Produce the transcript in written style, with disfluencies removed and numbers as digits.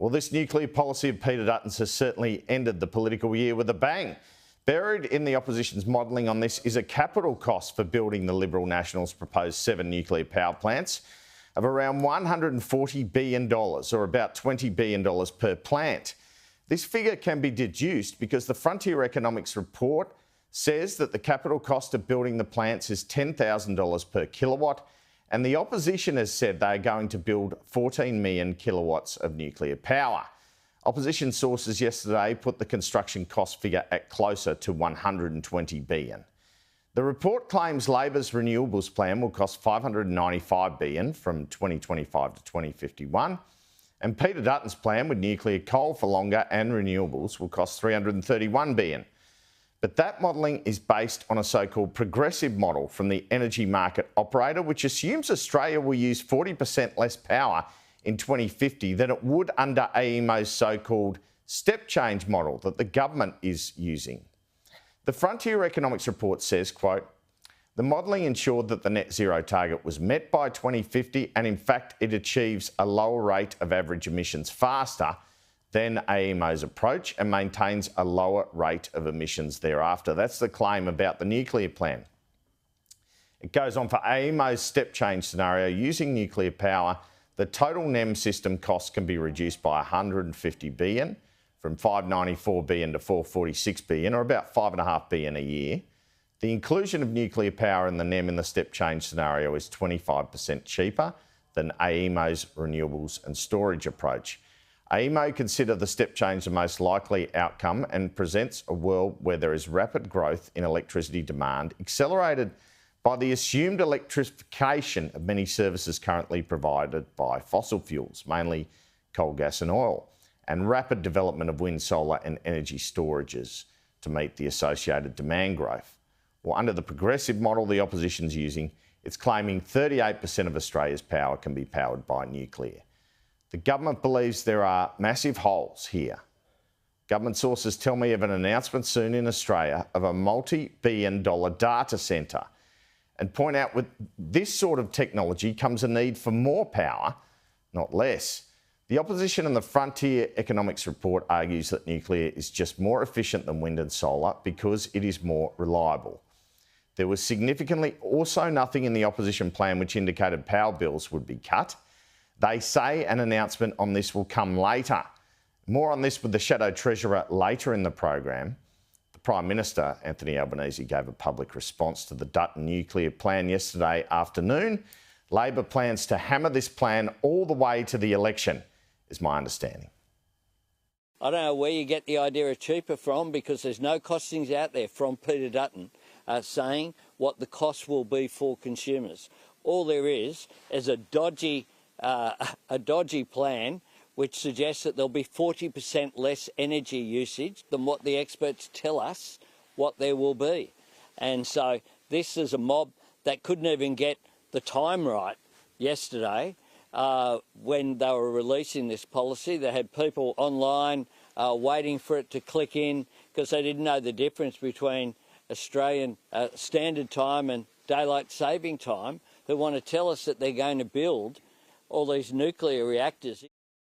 Well, this nuclear policy of Peter Dutton's has certainly ended the political year with a bang. Buried in the opposition's modelling on this is a capital cost for building the Liberal Nationals' proposed 7 nuclear power plants of around $140 billion, or about $20 billion per plant. This figure can be deduced because the Frontier Economics report says that the capital cost of building the plants is $10,000 per kilowatt, and the opposition has said they are going to build 14 million kilowatts of nuclear power. Opposition sources yesterday put the construction cost figure at closer to $120 billion. The report claims Labor's renewables plan will cost $595 billion from 2025 to 2051, and Peter Dutton's plan with nuclear coal for longer and renewables will cost $331 billion. But that modelling is based on a so-called progressive model from the energy market operator, which assumes Australia will use 40% less power in 2050 than it would under AEMO's so-called step change model that the government is using. The Frontier Economics report says, quote, "The modelling ensured that the net zero target was met by 2050 and in fact it achieves a lower rate of average emissions faster than AEMO's approach and maintains a lower rate of emissions thereafter." That's the claim about the nuclear plan. It goes on, for AEMO's step change scenario using nuclear power, the total NEM system costs can be reduced by $150 billion, from $594 billion to $446 billion, or about $5.5 billion a year. The inclusion of nuclear power in the NEM in the step change scenario is 25% cheaper than AEMO's renewables and storage approach. AEMO consider the step change the most likely outcome and presents a world where there is rapid growth in electricity demand, accelerated by the assumed electrification of many services currently provided by fossil fuels, mainly coal, gas and oil, and rapid development of wind, solar and energy storages to meet the associated demand growth. Well, under the progressive model the opposition's using, it's claiming 38% of Australia's power can be powered by nuclear. The government believes there are massive holes here. Government sources tell me of an announcement soon in Australia of a multi-billion-dollar data centre, and point out with this sort of technology comes a need for more power, not less. The opposition in the Frontier Economics report argues that nuclear is just more efficient than wind and solar because it is more reliable. There was significantly also nothing in the opposition plan which indicated power bills would be cut. They say an announcement on this will come later. More on this with the Shadow Treasurer later in the program. The Prime Minister, Anthony Albanese, gave a public response to the Dutton nuclear plan yesterday afternoon. Labor plans to hammer this plan all the way to the election, is my understanding. I don't know where you get the idea of cheaper from, because there's no costings out there from Peter Dutton saying what the cost will be for consumers. All there is a dodgy plan which suggests that there'll be 40% less energy usage than what the experts tell us what there will be. And so this is a mob that couldn't even get the time right yesterday when they were releasing this policy. They had people online waiting for it to click in because they didn't know the difference between Australian Standard Time and Daylight Saving Time, who want to tell us that they're going to build all these nuclear reactors.